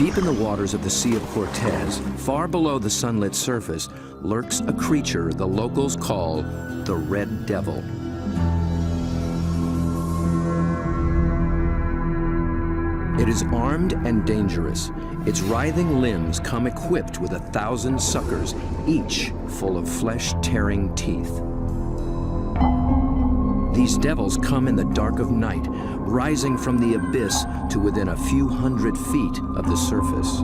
Deep in the waters of the Sea of Cortez, far below the sunlit surface, lurks a creature the locals call the Red Devil. It is armed and dangerous. Its writhing limbs come equipped with 1,000 suckers, each full of flesh-tearing teeth. These devils come in the dark of night, rising from the abyss to within a few hundred feet of the surface.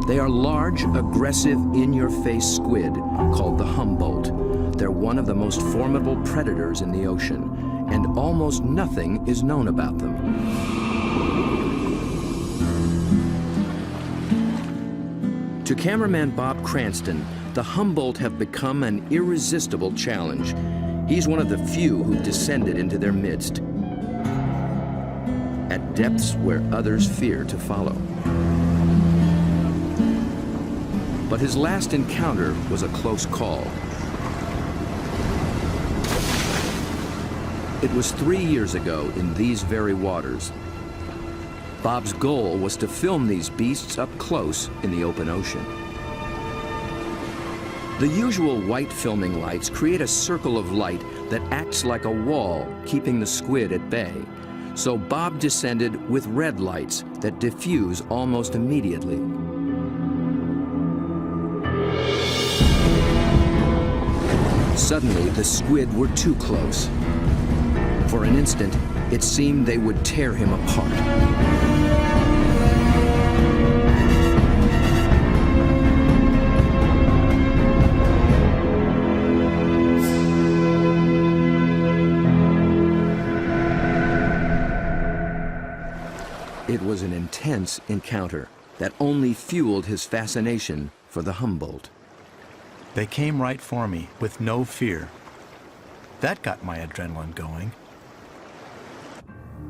They are large, aggressive, in-your-face squid called the Humboldt. They're one of the most formidable predators in the ocean, and almost nothing is known about them. To cameraman Bob Cranston, the Humboldt have become an irresistible challenge. He's one of the few who descended into their midst, at depths where others fear to follow. But his last encounter was a close call. It was 3 years ago in these very waters. Bob's goal was to film these beasts up close in the open ocean. The usual white filming lights create a circle of light that acts like a wall, keeping the squid at bay. So Bob descended with red lights that diffuse almost immediately. Suddenly, the squid were too close. For an instant, it seemed they would tear him apart. It was an intense encounter that only fueled his fascination for the Humboldt. They came right for me with no fear. That got my adrenaline going.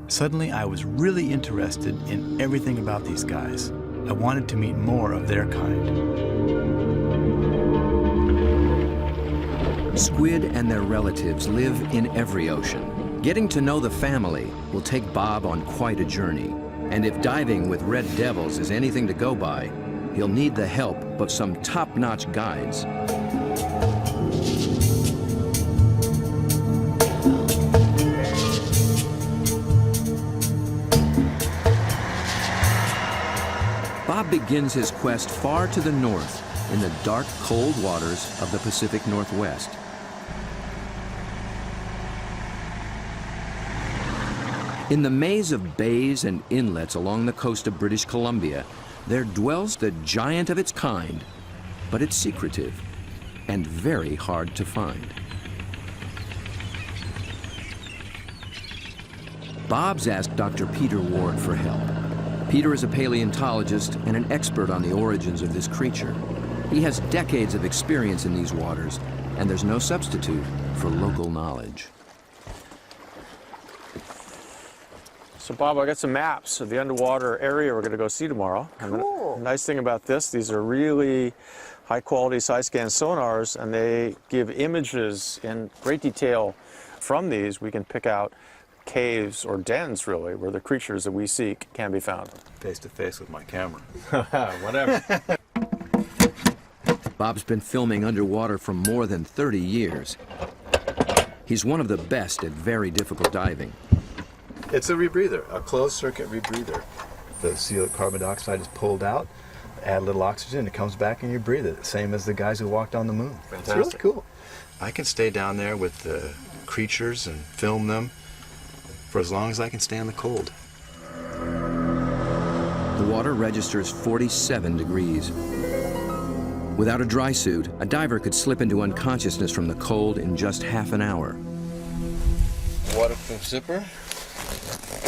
Suddenly, I was really interested in everything about these guys. I wanted to meet more of their kind. Squid and their relatives live in every ocean. Getting to know the family will take Bob on quite a journey. And if diving with red devils is anything to go by, he'll need the help of some top-notch guides. Bob begins his quest far to the north in the dark, cold waters of the Pacific Northwest. In the maze of bays and inlets along the coast of British Columbia, there dwells the giant of its kind, but it's secretive and very hard to find. Bob's asked Dr. Peter Ward for help. Peter is a paleontologist and an expert on the origins of this creature. He has decades of experience in these waters, and there's no substitute for local knowledge. So Bob, I got some maps of the underwater area we're going to go see tomorrow. Cool. And the nice thing about this, these are really high quality side scan sonars, and they give images in great detail. From these, we can pick out caves or dens, really, where the creatures that we seek can be found. Face to face with my camera. Whatever. Bob's been filming underwater for more than 30 years. He's one of the best at very difficult diving. It's a rebreather, a closed circuit rebreather. The CO carbon dioxide is pulled out, add a little oxygen, it comes back and you breathe it. Same as the guys who walked on the moon. Fantastic. It's really cool. I can stay down there with the creatures and film them for as long as I can stand the cold. The water registers 47 degrees. Without a dry suit, a diver could slip into unconsciousness from the cold in just half an hour. Waterproof zipper.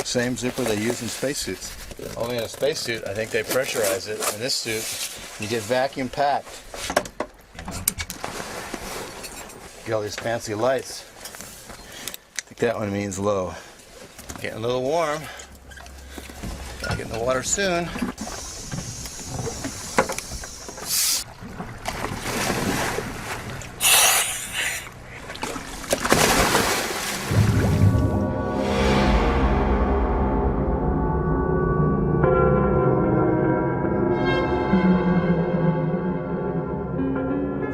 Same zipper they use in spacesuits. Only in a spacesuit, I think they pressurize it. In this suit, you get vacuum packed. Get all these fancy lights. I think that one means low. Getting a little warm. Gotta get in the water soon.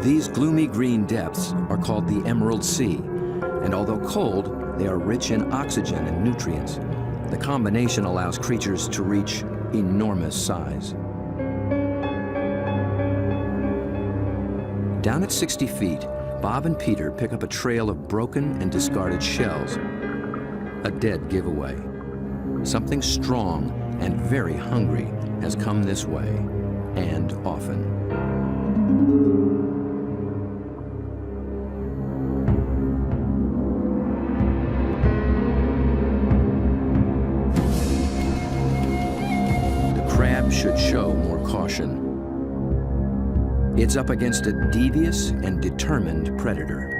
These gloomy green depths are called the Emerald Sea, and although cold, they are rich in oxygen and nutrients. The combination allows creatures to reach enormous size. Down at 60 feet, Bob and Peter pick up a trail of broken and discarded shells. A dead giveaway. Something strong and very hungry has come this way, and often. The crab should show more caution. It's up against a devious and determined predator.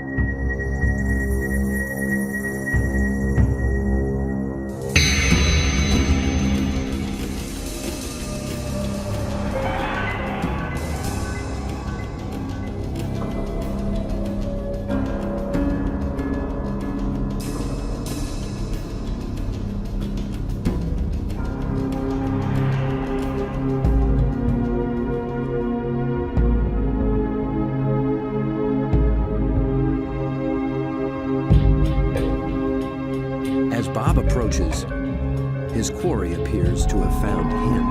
As Bob approaches, his quarry appears to have found him.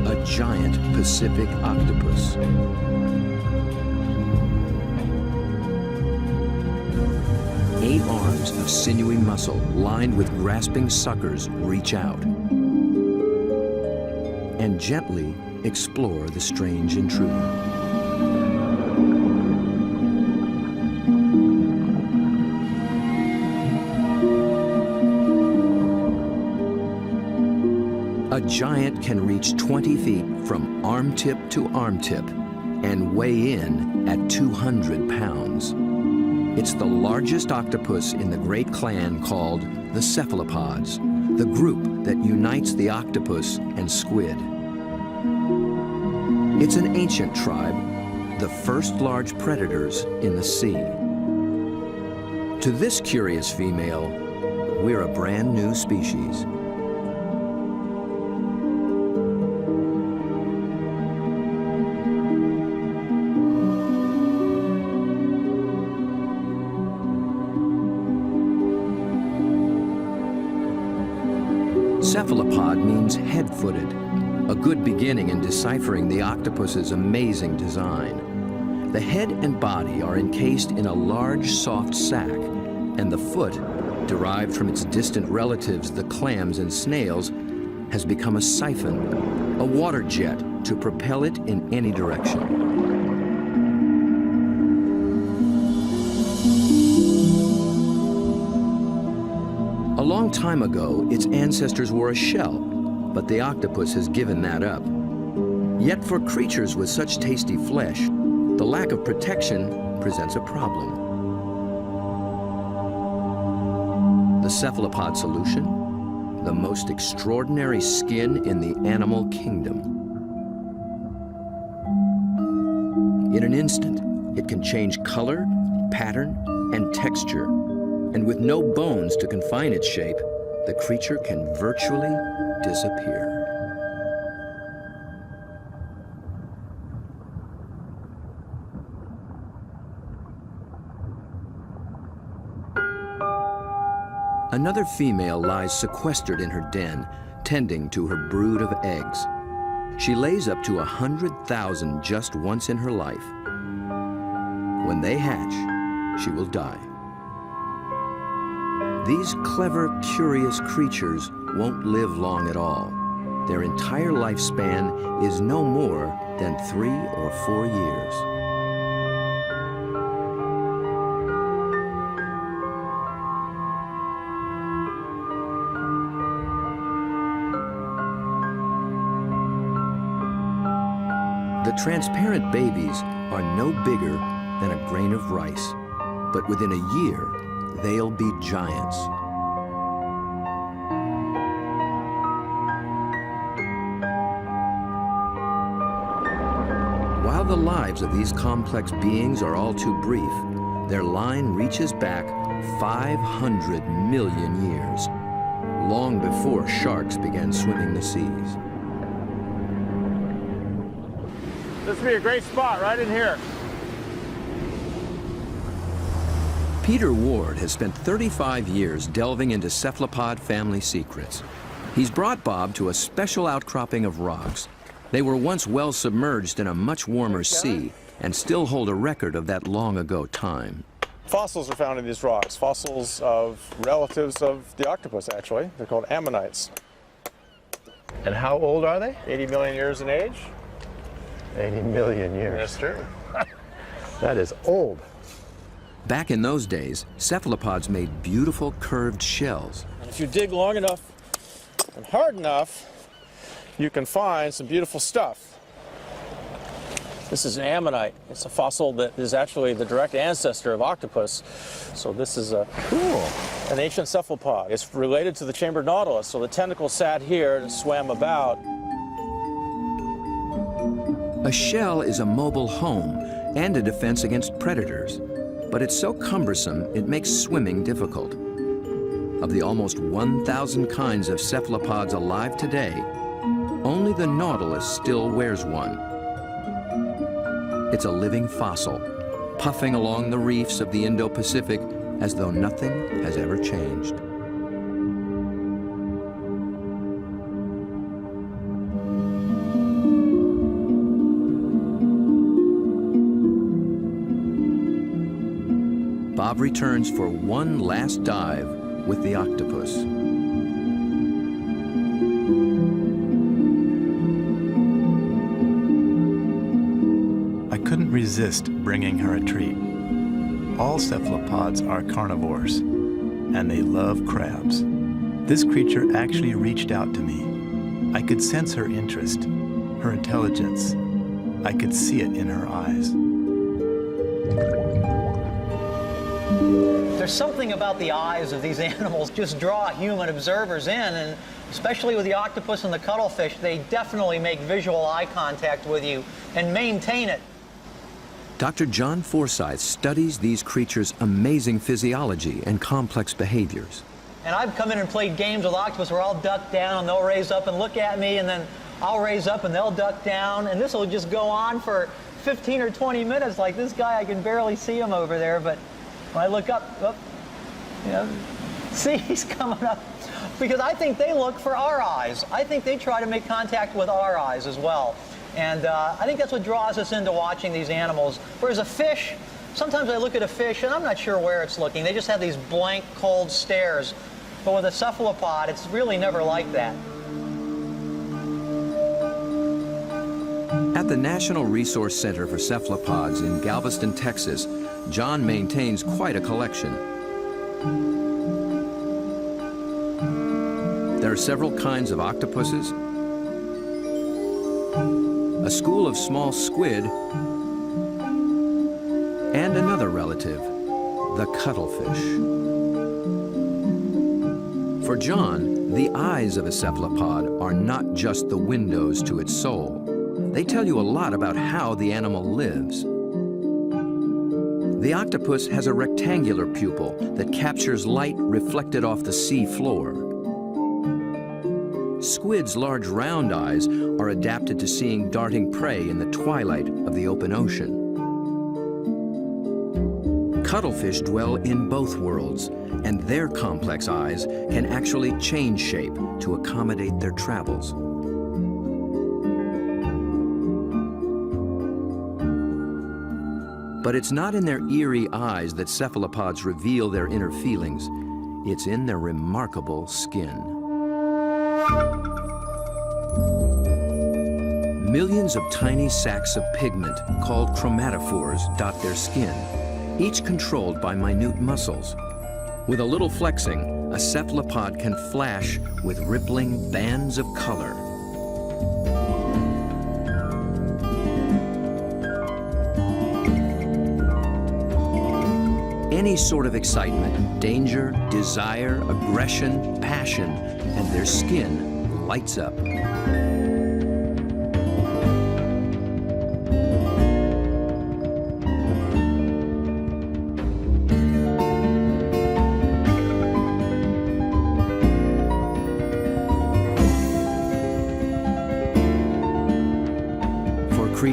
A giant Pacific octopus. Eight arms of sinewy muscle lined with grasping suckers reach out and gently explore the strange intruder. A giant can reach 20 feet from arm-tip to arm-tip and weigh in at 200 pounds. It's the largest octopus in the great clan called the cephalopods, the group that unites the octopus and squid. It's an ancient tribe, the first large predators in the sea. To this curious female, we're a brand new species. Cephalopod means head-footed, a good beginning in deciphering the octopus's amazing design. The head and body are encased in a large, soft sac, and the foot, derived from its distant relatives, the clams and snails, has become a siphon, a water jet to propel it in any direction. A long time ago, its ancestors were a shell, but the octopus has given that up. Yet for creatures with such tasty flesh, the lack of protection presents a problem. The cephalopod solution? The most extraordinary skin in the animal kingdom. In an instant, it can change color, pattern, and texture. And with no bones to confine its shape, the creature can virtually disappear. Another female lies sequestered in her den, tending to her brood of eggs. She lays up to 100,000 just once in her life. When they hatch, she will die. These clever, curious creatures won't live long at all. Their entire lifespan is no more than 3 or 4 years. The transparent babies are no bigger than a grain of rice, but within a year, they'll be giants. While the lives of these complex beings are all too brief, their line reaches back 500 million years, long before sharks began swimming the seas. This would be a great spot right in here. Peter Ward has spent 35 years delving into cephalopod family secrets. He's brought Bob to a special outcropping of rocks. They were once well submerged in a much warmer sea and still hold a record of that long ago time. Fossils are found in these rocks, fossils of relatives of the octopus, actually. They're called ammonites. And how old are they? 80 million years in age. 80 million years. That's true. That is old. Back in those days, cephalopods made beautiful curved shells. And if you dig long enough and hard enough, you can find some beautiful stuff. This is an ammonite. It's a fossil that is actually the direct ancestor of octopus. So this is an ancient cephalopod. It's related to the chambered nautilus, so the tentacles sat here and swam about. A shell is a mobile home and a defense against predators, but it's so cumbersome it makes swimming difficult. Of the almost 1,000 kinds of cephalopods alive today, only the nautilus still wears one. It's a living fossil, puffing along the reefs of the Indo-Pacific as though nothing has ever changed. Bob returns for one last dive with the octopus. I couldn't resist bringing her a treat. All cephalopods are carnivores, and they love crabs. This creature actually reached out to me. I could sense her interest, her intelligence. I could see it in her eyes. There's something about the eyes of these animals just draw human observers in, and especially with the octopus and the cuttlefish, they definitely make visual eye contact with you and maintain it. Dr. John Forsyth studies these creatures' amazing physiology and complex behaviors. And I've come in and played games with octopus where I'll duck down and they'll raise up and look at me, and then I'll raise up and they'll duck down, and this will just go on for 15 or 20 minutes. Like this guy, I can barely see him over there, but when I look up, you know, see, he's coming up. Because I think they look for our eyes. I think they try to make contact with our eyes as well. And I think that's what draws us into watching these animals. Whereas a fish, sometimes I look at a fish and I'm not sure where it's looking. They just have these blank, cold stares. But with a cephalopod, it's really never like that. At the National Resource Center for Cephalopods in Galveston, Texas, John maintains quite a collection. There are several kinds of octopuses, a school of small squid, and another relative, the cuttlefish. For John, the eyes of a cephalopod are not just the windows to its soul. They tell you a lot about how the animal lives. The octopus has a rectangular pupil that captures light reflected off the sea floor. Squid's large round eyes are adapted to seeing darting prey in the twilight of the open ocean. Cuttlefish dwell in both worlds, and their complex eyes can actually change shape to accommodate their travels. But it's not in their eerie eyes that cephalopods reveal their inner feelings. It's in their remarkable skin. Millions of tiny sacs of pigment called chromatophores dot their skin, each controlled by minute muscles. With a little flexing, a cephalopod can flash with rippling bands of color. Any sort of excitement, danger, desire, aggression, passion, and their skin lights up.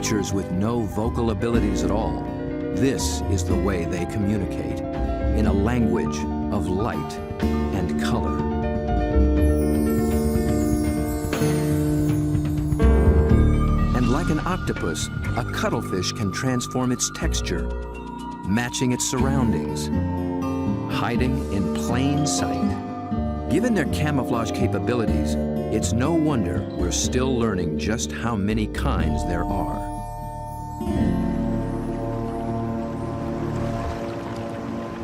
creatures with no vocal abilities at all, this is the way they communicate, in a language of light and color. And like an octopus, a cuttlefish can transform its texture, matching its surroundings, hiding in plain sight. Given their camouflage capabilities, it's no wonder we're still learning just how many kinds there are.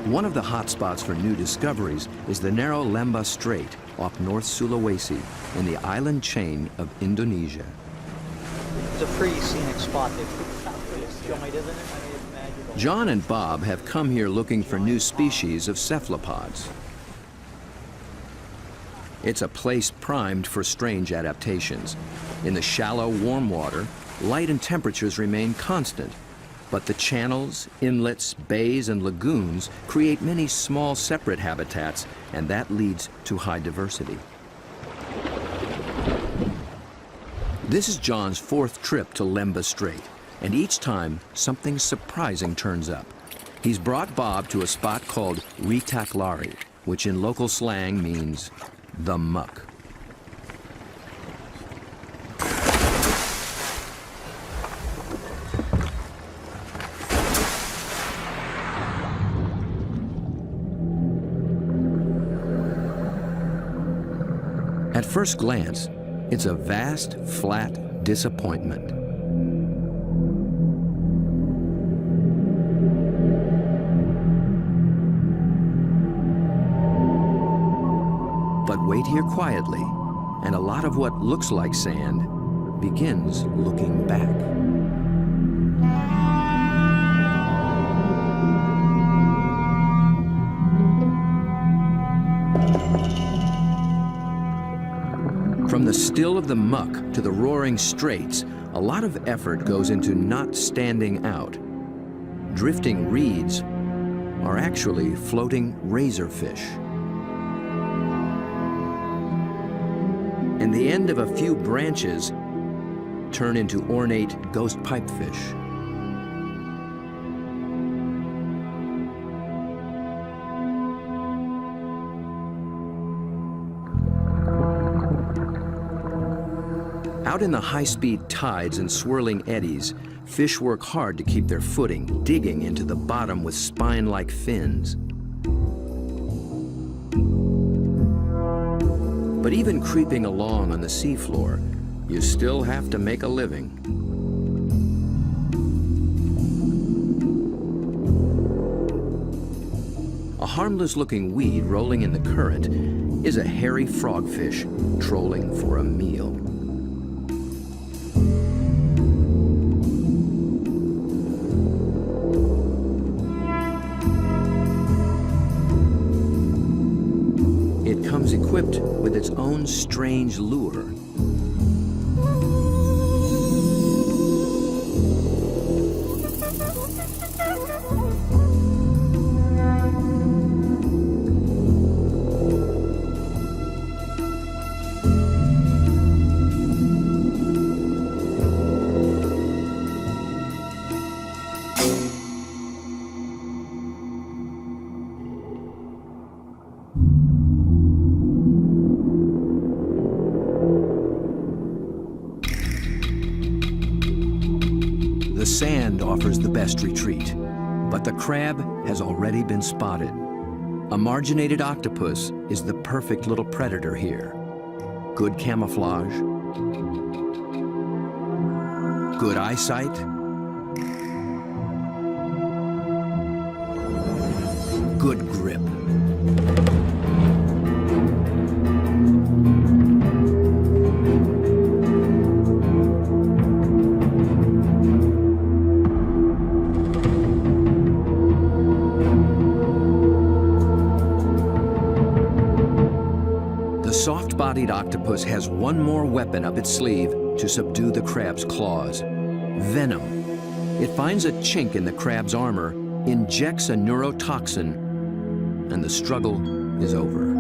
One of the hotspots for new discoveries is the narrow Lembah Strait off North Sulawesi in the island chain of Indonesia. It's a pretty scenic spot. They put it out pretty joint, isn't it? I mean, it's magical. John and Bob have come here looking for new species of cephalopods. It's a place primed for strange adaptations. In the shallow, warm water, light and temperatures remain constant, but the channels, inlets, bays, and lagoons create many small, separate habitats, and that leads to high diversity. This is John's fourth trip to Lembah Strait, and each time something surprising turns up. He's brought Bob to a spot called Ritaklari, which in local slang means the muck. At first glance, it's a vast, flat disappointment. But wait here quietly, and a lot of what looks like sand begins looking back. From the still of the muck to the roaring straits, a lot of effort goes into not standing out. Drifting reeds are actually floating razorfish. And the end of a few branches turn into ornate ghost pipefish. Out in the high-speed tides and swirling eddies, fish work hard to keep their footing, digging into the bottom with spine-like fins. But even creeping along on the seafloor, you still have to make a living. A harmless-looking weed rolling in the current is a hairy frogfish trolling for a meal. It comes equipped with its own strange lure. The sand offers the best retreat, but the crab has already been spotted. A marginated octopus is the perfect little predator here. Good camouflage, good eyesight, good grip. The soft-bodied octopus has one more weapon up its sleeve to subdue the crab's claws: venom. It finds a chink in the crab's armor, injects a neurotoxin, and the struggle is over.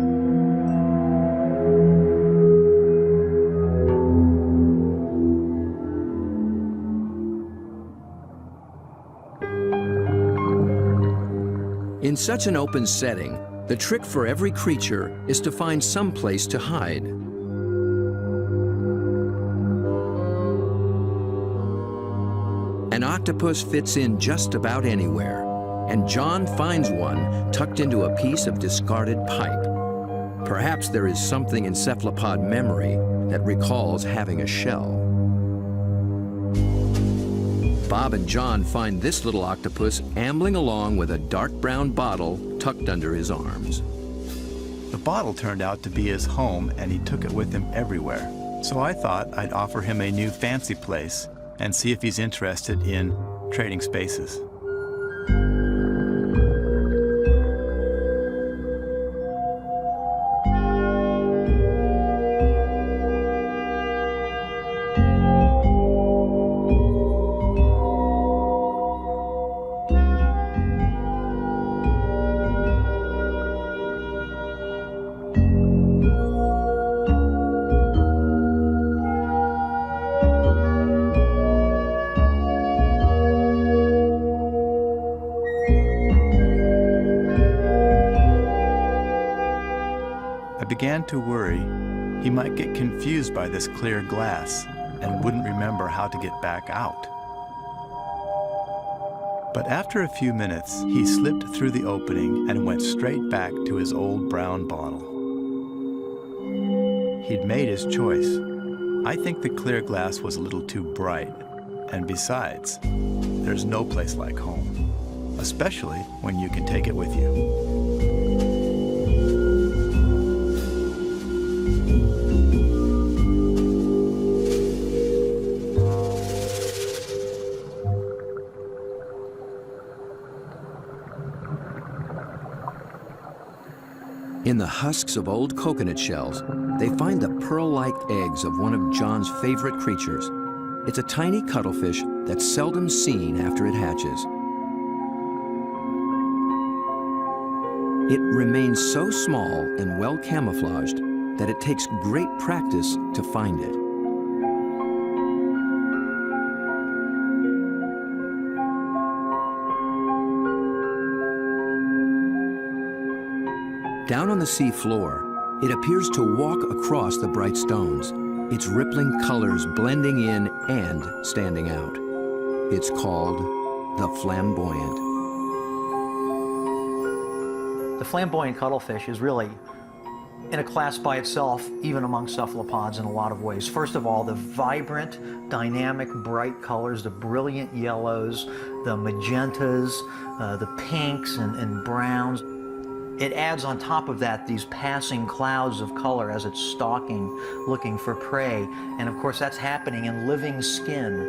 In such an open setting, the trick for every creature is to find some place to hide. An octopus fits in just about anywhere, and John finds one tucked into a piece of discarded pipe. Perhaps there is something in cephalopod memory that recalls having a shell. Bob and John find this little octopus ambling along with a dark brown bottle tucked under his arms. The bottle turned out to be his home, and he took it with him everywhere. So I thought I'd offer him a new fancy place and see if he's interested in trading spaces. Began to worry he might get confused by this clear glass and wouldn't remember how to get back out. But after a few minutes, he slipped through the opening and went straight back to his old brown bottle. He'd made his choice. I think the clear glass was a little too bright, and besides, there's no place like home, especially when you can take it with you. In the husks of old coconut shells, they find the pearl-like eggs of one of John's favorite creatures. It's a tiny cuttlefish that's seldom seen after it hatches. It remains so small and well camouflaged that it takes great practice to find it. Down on the sea floor, it appears to walk across the bright stones, its rippling colors blending in and standing out. It's called the flamboyant. The flamboyant cuttlefish is really in a class by itself, even among cephalopods in a lot of ways. First of all, the vibrant, dynamic, bright colors, the brilliant yellows, the magentas, the pinks and browns. It adds on top of that these passing clouds of color as it's stalking, looking for prey. And of course, that's happening in living skin.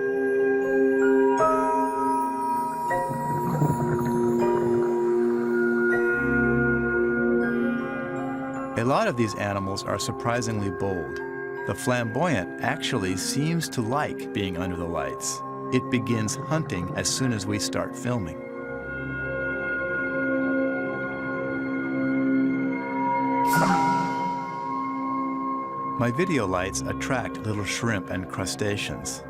A lot of these animals are surprisingly bold. The flamboyant actually seems to like being under the lights. It begins hunting as soon as we start filming. My video lights attract little shrimp and crustaceans.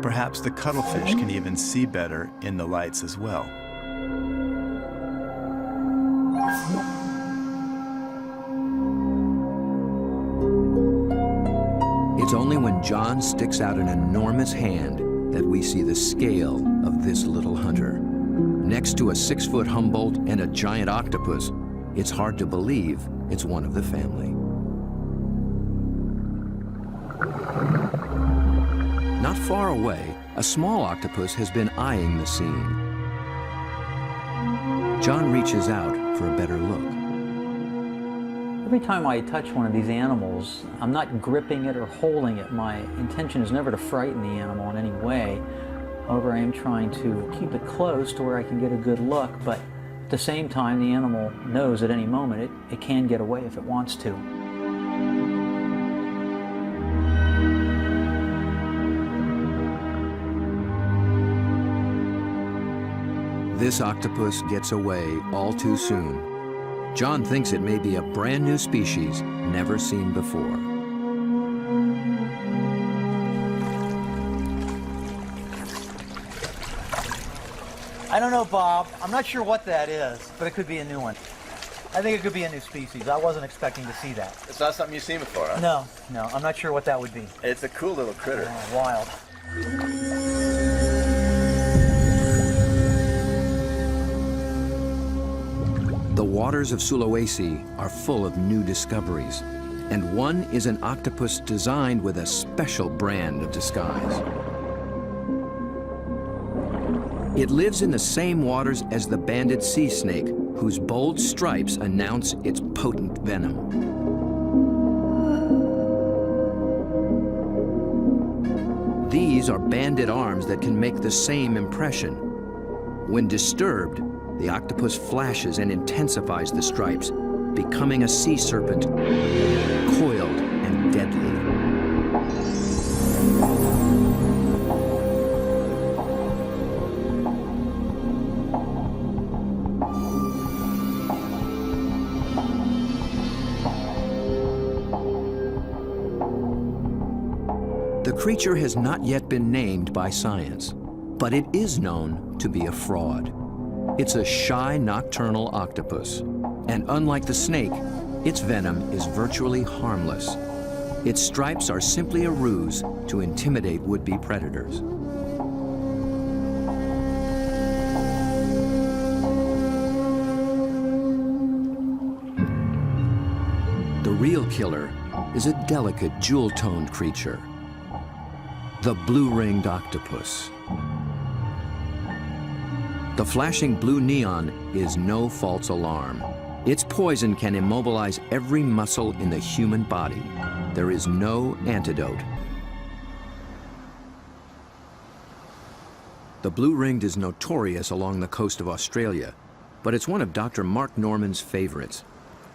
Perhaps the cuttlefish can even see better in the lights as well. It's only when John sticks out an enormous hand that we see the scale of this little hunter. Next to a 6-foot Humboldt and a giant octopus, it's hard to believe it's one of the family. Not far away, a small octopus has been eyeing the scene. John reaches out for a better look. Every time I touch one of these animals, I'm not gripping it or holding it. My intention is never to frighten the animal in any way. However, I am trying to keep it close to where I can get a good look, but at the same time, the animal knows at any moment it can get away if it wants to. This octopus gets away all too soon. John thinks it may be a brand new species never seen before. I I don't know, Bob. I'm not sure what that is, but it could be a new one. I think it could be a new species. I wasn't expecting to see that. It's not something you've seen before, huh? No, I'm not sure what that would be. It's a cool little critter. Oh, wild. The waters of Sulawesi are full of new discoveries, and one is an octopus designed with a special brand of disguise. It lives in the same waters as the banded sea snake, whose bold stripes announce its potent venom. These are banded arms that can make the same impression. When disturbed, the octopus flashes and intensifies the stripes, becoming a sea serpent, coiled and deadly. The creature has not yet been named by science, but it is known to be a fraud. It's a shy nocturnal octopus, and unlike the snake, its venom is virtually harmless. Its stripes are simply a ruse to intimidate would-be predators. The real killer is a delicate, jewel-toned creature, the blue-ringed octopus. The flashing blue neon is no false alarm. Its poison can immobilize every muscle in the human body. There is no antidote. The blue-ringed is notorious along the coast of Australia, but it's one of Dr. Mark Norman's favorites.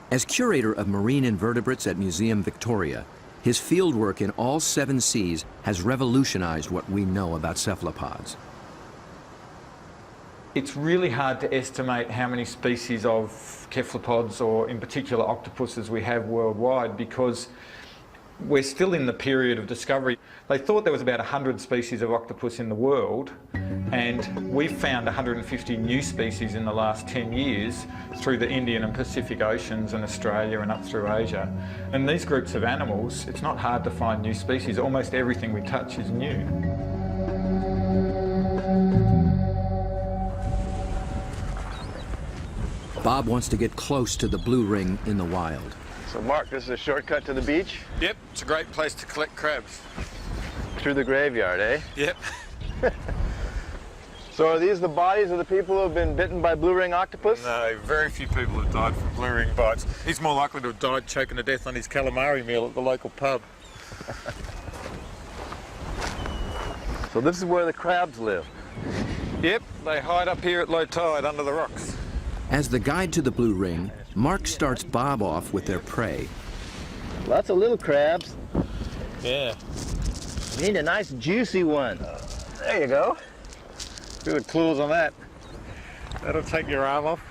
As curator of marine invertebrates at Museum Victoria, his fieldwork in all 7 seas has revolutionized what we know about cephalopods. It's really hard to estimate how many species of cephalopods, or in particular octopuses, we have worldwide, because we're still in the period of discovery. They thought there was about 100 species of octopus in the world, and we've found 150 new species in the last 10 years through the Indian and Pacific Oceans and Australia and up through Asia. And these groups of animals, it's not hard to find new species. Almost everything we touch is new. Bob wants to get close to the blue ring in the wild. So Mark, this is a shortcut to the beach? Yep, it's a great place to collect crabs. Through the graveyard, eh? Yep. So are these the bodies of the people who have been bitten by blue ring octopus? No, very few people have died from blue ring bites. He's more likely to have died choking to death on his calamari meal at the local pub. So this is where the crabs live. Yep, they hide up here at low tide under the rocks. As the guide to the blue ring, Mark starts Bob off with their prey. Lots of little crabs. Yeah. You need a nice juicy one. There you go. Good claws on that. That'll take your arm off.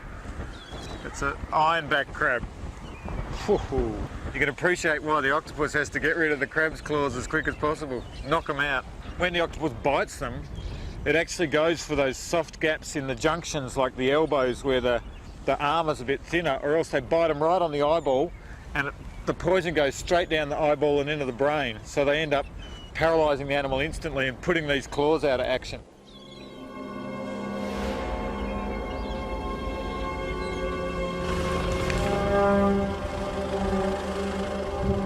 It's an ironback crab. You can appreciate why the octopus has to get rid of the crab's claws as quick as possible. Knock them out. When the octopus bites them, it actually goes for those soft gaps in the junctions, like the elbows where the arm is a bit thinner, or else they bite them right on the eyeball, and the poison goes straight down the eyeball and into the brain. So they end up paralysing the animal instantly and putting these claws out of action.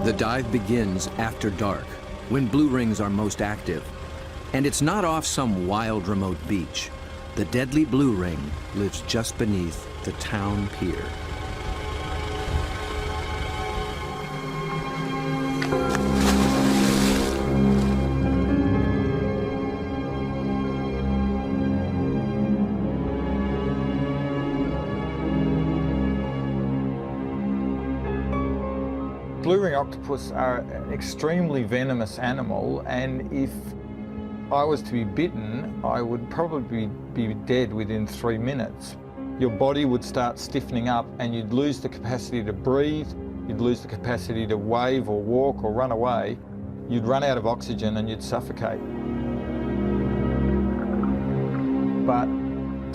The dive begins after dark, when blue rings are most active. And it's not off some wild remote beach. The deadly blue ring lives just beneath the town pier. Blue ring octopus are an extremely venomous animal, and if I was to be bitten, I would probably be dead within 3 minutes. Your body would start stiffening up and you'd lose the capacity to breathe, you'd lose the capacity to wave or walk or run away, you'd run out of oxygen and you'd suffocate. But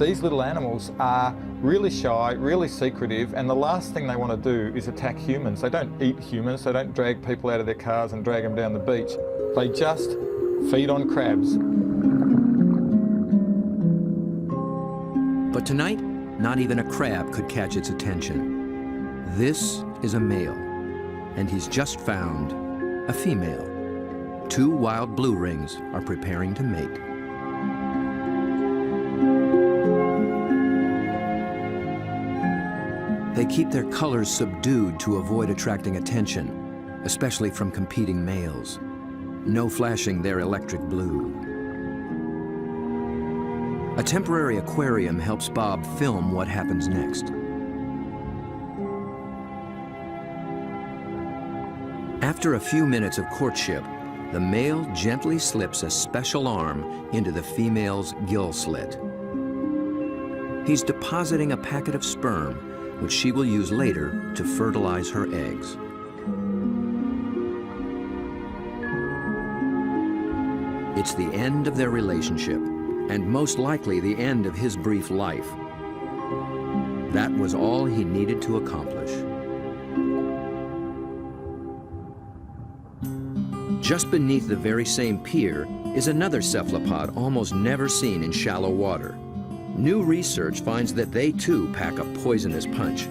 these little animals are really shy, really secretive, and the last thing they want to do is attack humans. They don't eat humans, they don't drag people out of their cars and drag them down the beach. They just feed on crabs. But tonight, not even a crab could catch its attention. This is a male, and he's just found a female. 2 wild blue rings are preparing to mate. They keep their colors subdued to avoid attracting attention, especially from competing males. No flashing their electric blue. A temporary aquarium helps Bob film what happens next. After a few minutes of courtship, the male gently slips a special arm into the female's gill slit. He's depositing a packet of sperm, which she will use later to fertilize her eggs. It's the end of their relationship, and most likely the end of his brief life. That was all he needed to accomplish. Just beneath the very same pier is another cephalopod almost never seen in shallow water. New research finds that they too pack a poisonous punch.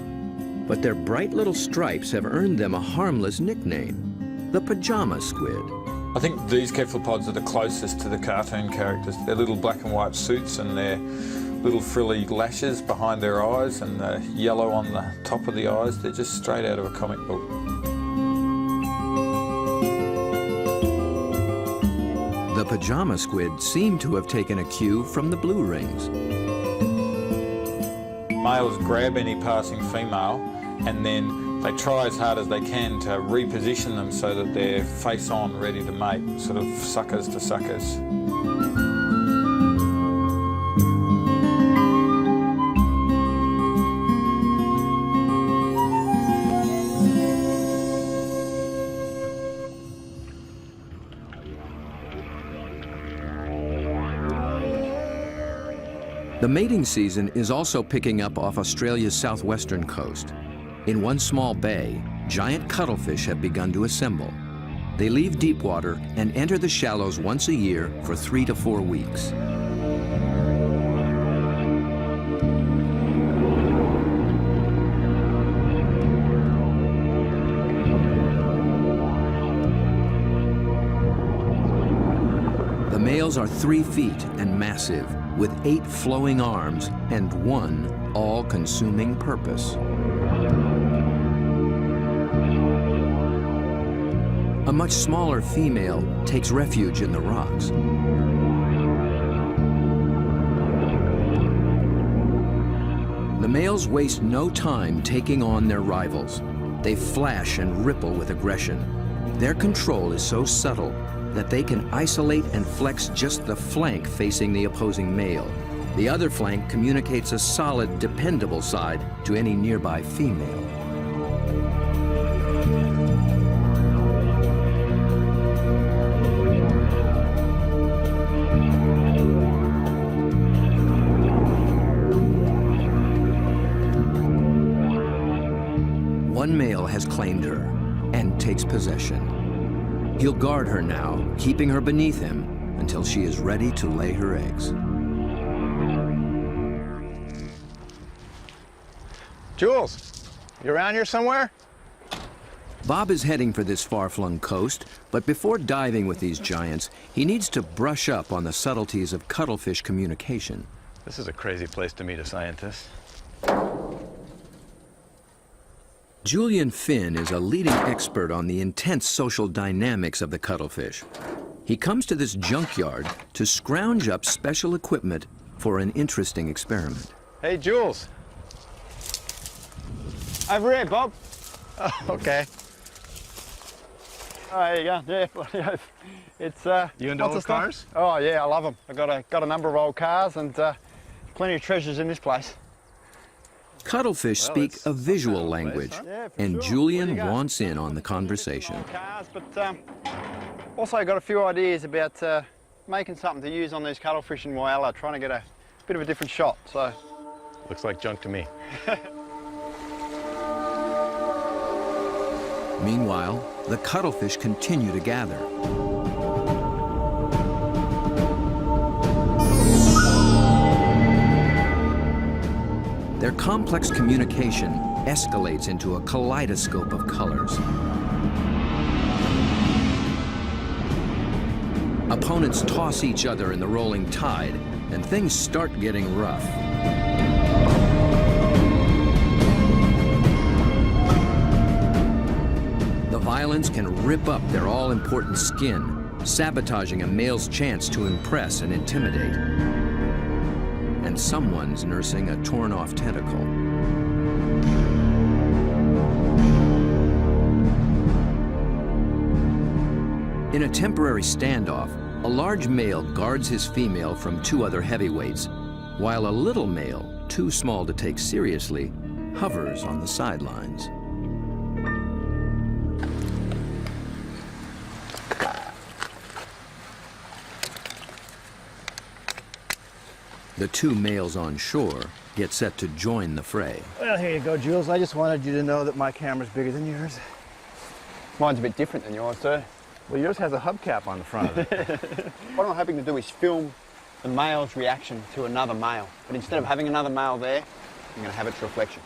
But their bright little stripes have earned them a harmless nickname, the pajama squid. I think these cephalopods are the closest to the cartoon characters. Their little black and white suits and their little frilly lashes behind their eyes and the yellow on the top of the eyes, they're just straight out of a comic book. The pajama squid seem to have taken a cue from the blue rings. Males grab any passing female and then they try as hard as they can to reposition them so that they're face on, ready to mate, sort of suckers to suckers. The mating season is also picking up off Australia's southwestern coast. In one small bay, giant cuttlefish have begun to assemble. They leave deep water and enter the shallows once a year for 3 to 4 weeks. The males are 3 feet and massive, with 8 flowing arms and 1 all-consuming purpose. A much smaller female takes refuge in the rocks. The males waste no time taking on their rivals. They flash and ripple with aggression. Their control is so subtle that they can isolate and flex just the flank facing the opposing male. The other flank communicates a solid, dependable side to any nearby female. One male has claimed her and takes possession. He'll guard her now, keeping her beneath him until she is ready to lay her eggs. Jules, you around here somewhere? Bob is heading for this far-flung coast, but before diving with these giants, he needs to brush up on the subtleties of cuttlefish communication. This is a crazy place to meet a scientist. Julian Finn is a leading expert on the intense social dynamics of the cuttlefish. He comes to this junkyard to scrounge up special equipment for an interesting experiment. Hey, Jules. Over here, Bob. Oh, okay. Oh, there you go. Yeah, it's You into lots old of stuff. cars? Oh yeah, I love them. I've got a number of old cars and plenty of treasures in this place. Cuttlefish speak a visual language, Yeah, for and sure. Julian What do you got? wants in on the conversation. Old cars, but also got a few ideas about making something to use on these cuttlefish in Whyalla, trying to get a bit of a different shot, so. Looks like junk to me. Meanwhile, the cuttlefish continue to gather. Their complex communication escalates into a kaleidoscope of colors. Opponents toss each other in the rolling tide, and things start getting rough. The violence can rip up their all-important skin, sabotaging a male's chance to impress and intimidate. And someone's nursing a torn-off tentacle. In a temporary standoff, a large male guards his female from two other heavyweights, while a little male, too small to take seriously, hovers on the sidelines. The two males on shore get set to join the fray. Well, here you go, Jules. I just wanted you to know that my camera's bigger than yours. Mine's a bit different than yours, too. Well, yours has a hubcap on the front of it. What I'm hoping to do is film the male's reaction to another male. But instead of having another male there, I'm going to have its reflection.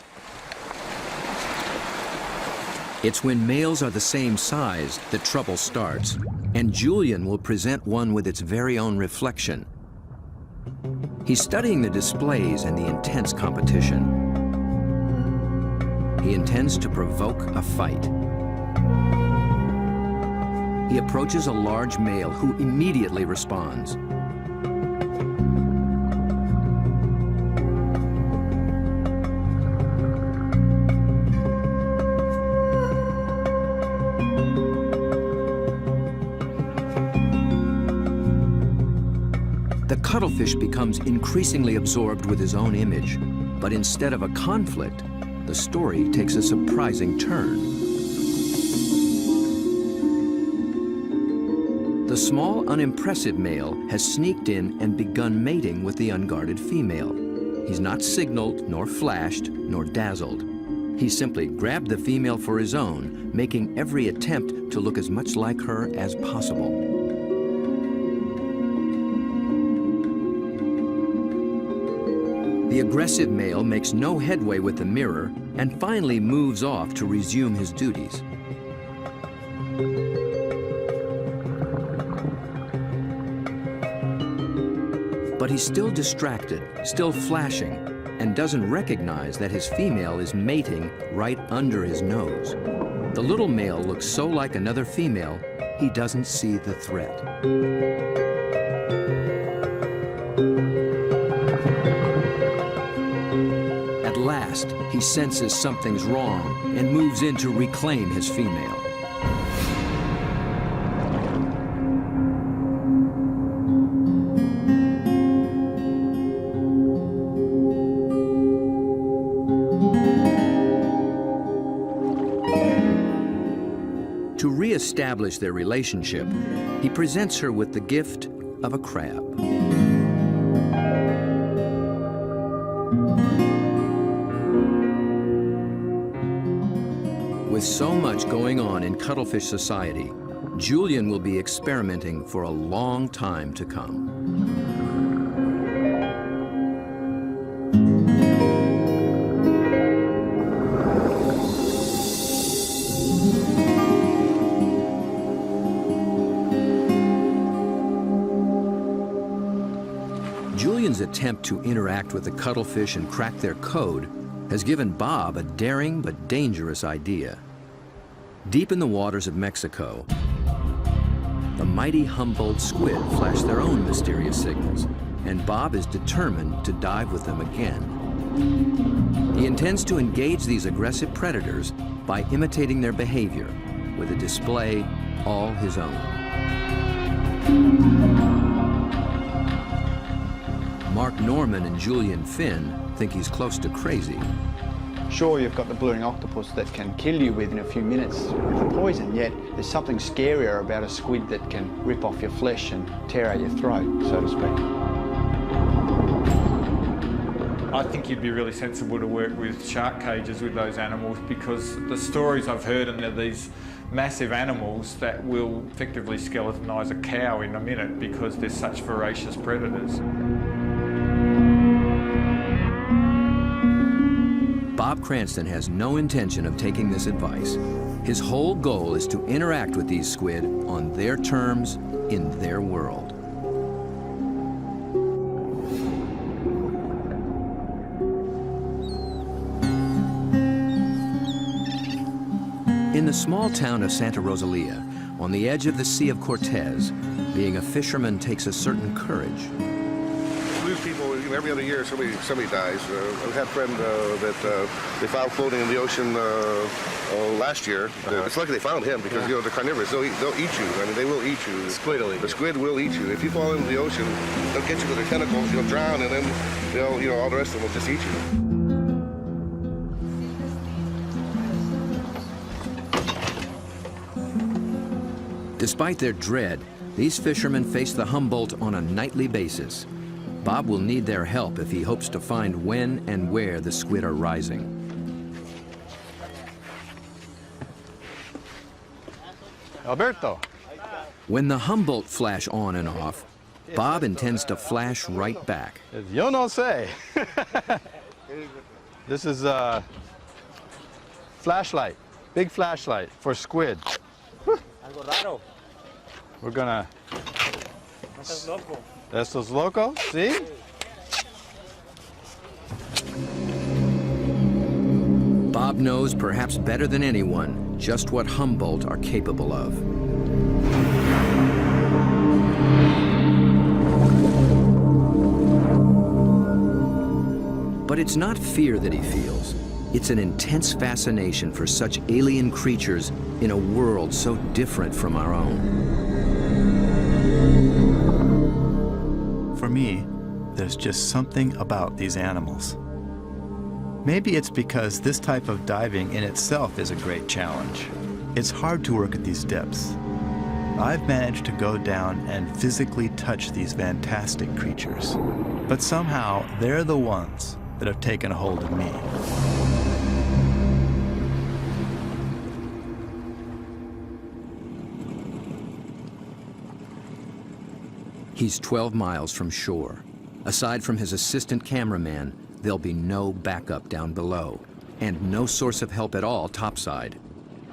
It's when males are the same size that trouble starts, and Julian will present one with its very own reflection. He's studying the displays and the intense competition. He intends to provoke a fight. He approaches a large male who immediately responds. The cuttlefish becomes increasingly absorbed with his own image, but instead of a conflict, the story takes a surprising turn. The small, unimpressive male has sneaked in and begun mating with the unguarded female. He's not signaled, nor flashed, nor dazzled. He simply grabbed the female for his own, making every attempt to look as much like her as possible. The aggressive male makes no headway with the mirror and finally moves off to resume his duties. But he's still distracted, still flashing, and doesn't recognize that his female is mating right under his nose. The little male looks so like another female, he doesn't see the threat. At last, he senses something's wrong and moves in to reclaim his female. To re-establish their relationship, he presents her with the gift of a crab. With so much going on in cuttlefish society, Julian will be experimenting for a long time to come. Julian's attempt to interact with the cuttlefish and crack their code has given Bob a daring but dangerous idea. Deep in the waters of Mexico, the mighty Humboldt squid flash their own mysterious signals, and Bob is determined to dive with them again. He intends to engage these aggressive predators by imitating their behavior with a display all his own. Mark Norman and Julian Finn think he's close to crazy. Sure, you've got the blue ring octopus that can kill you within a few minutes with the poison, yet there's something scarier about a squid that can rip off your flesh and tear out your throat, so to speak. I think you'd be really sensible to work with shark cages with those animals, because the stories I've heard, and they're these massive animals that will effectively skeletonise a cow in a minute because they're such voracious predators. Bob Cranston has no intention of taking this advice. His whole goal is to interact with these squid on their terms, in their world. In the small town of Santa Rosalia, on the edge of the Sea of Cortez, being a fisherman takes a certain courage. Lose people, every other year somebody dies. I had a friend that they found floating in the ocean last year. It's lucky they found him because they're carnivorous. They'll eat you. I mean, they will eat you. The squid will eat you. If you fall into the ocean, they'll get you with their tentacles. You'll drown, and then they'll, all the rest of them will just eat you. Despite their dread, these fishermen face the Humboldt on a nightly basis. Bob will need their help if he hopes to find when and where the squid are rising. Alberto. When the Humboldt flash on and off, Bob intends to flash right back. Yo no sé. This is a flashlight, big flashlight for squid. We're gonna... Estos locos, see? Bob knows perhaps better than anyone just what Humboldt are capable of. But it's not fear that he feels. It's an intense fascination for such alien creatures in a world so different from our own. For me, there's just something about these animals. Maybe it's because this type of diving in itself is a great challenge. It's hard to work at these depths. I've managed to go down and physically touch these fantastic creatures, but somehow they're the ones that have taken a hold of me. He's 12 miles from shore. Aside from his assistant cameraman, there'll be no backup down below, and no source of help at all topside.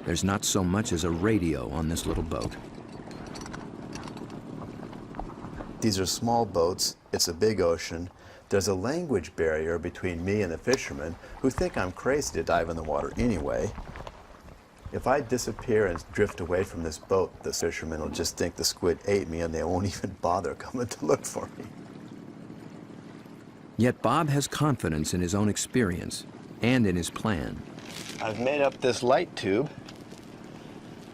There's not so much as a radio on this little boat. These are small boats, it's a big ocean. There's a language barrier between me and the fishermen who think I'm crazy to dive in the water anyway. If I disappear and drift away from this boat, the fishermen will just think the squid ate me and they won't even bother coming to look for me. Yet Bob has confidence in his own experience and in his plan. I've made up this light tube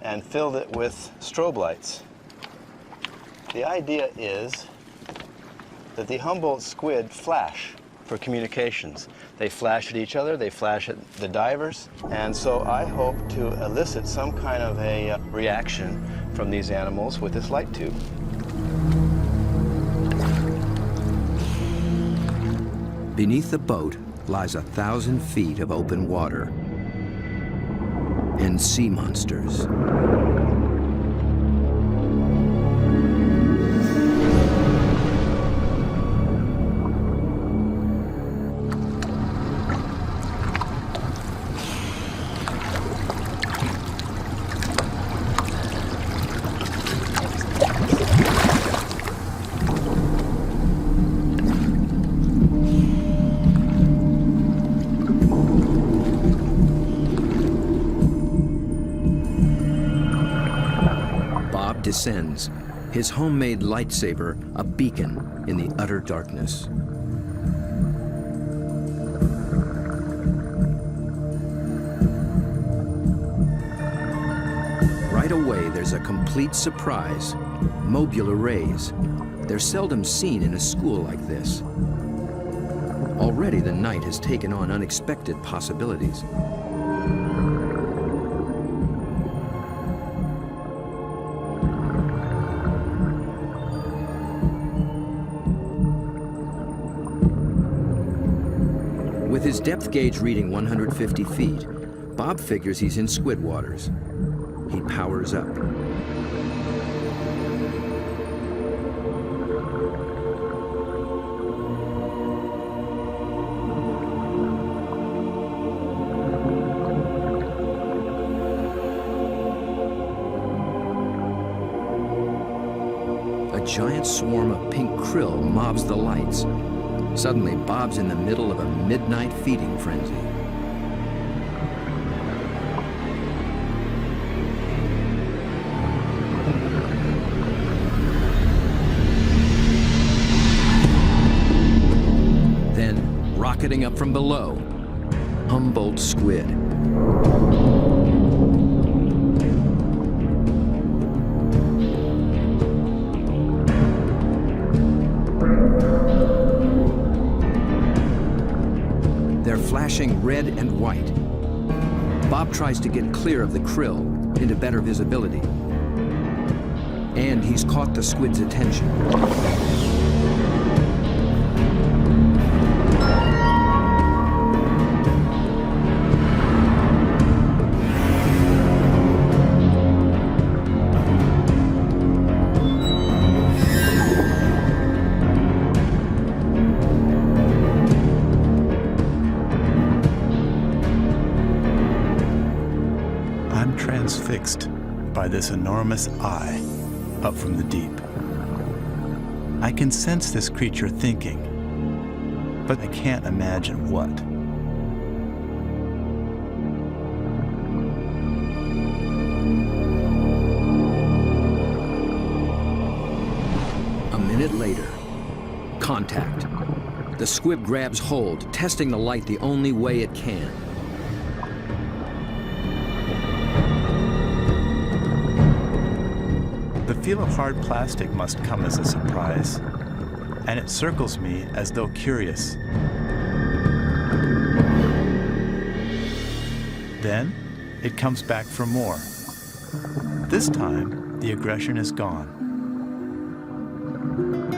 and filled it with strobe lights. The idea is that the Humboldt squid flash for communications. They flash at each other, they flash at the divers, and so I hope to elicit some kind of a reaction from these animals with this light tube. Beneath the boat lies 1,000 feet of open water and sea monsters. Descends, his homemade lightsaber a beacon in the utter darkness. Right away, there's a complete surprise. Mobile arrays. They're seldom seen in a school like this. Already the night has taken on unexpected possibilities. his depth gauge reading 150 feet, Bob figures he's in squid waters. He powers up. A giant swarm of pink krill mobs the lights. Suddenly, Bob's in the middle of a midnight feeding frenzy. Then, rocketing up from below, Humboldt squid. They're flashing red and white. Bob tries to get clear of the krill into better visibility. And he's caught the squid's attention. I'm transfixed by this enormous eye up from the deep. I can sense this creature thinking, but I can't imagine what. A minute later, contact. The squib grabs hold, testing the light the only way it can. The feel of hard plastic must come as a surprise, and it circles me as though curious. Then, it comes back for more. This time, the aggression is gone.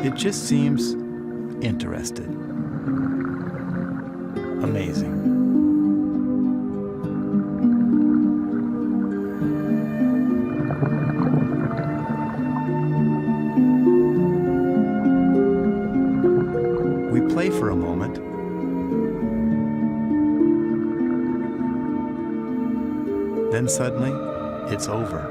It just seems interested. Amazing. We play for a moment. Then suddenly, it's over.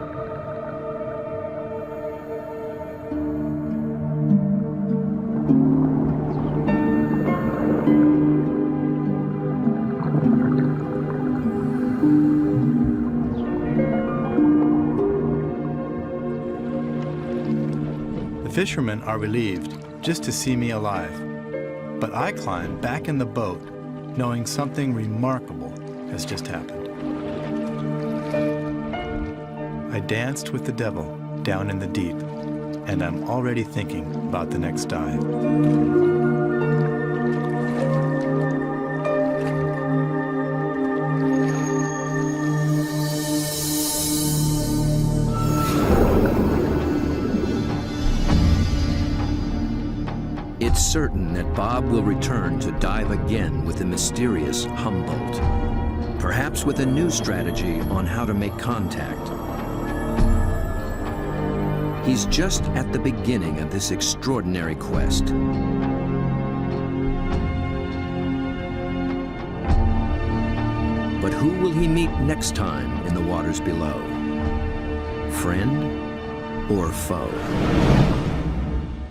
The fishermen are relieved just to see me alive, but I climb back in the boat knowing something remarkable has just happened. I danced with the devil down in the deep, and I'm already thinking about the next dive. It's certain that Bob will return to dive again with the mysterious Humboldt, perhaps with a new strategy on how to make contact. He's just at the beginning of this extraordinary quest. But who will he meet next time in the waters below? Friend or foe?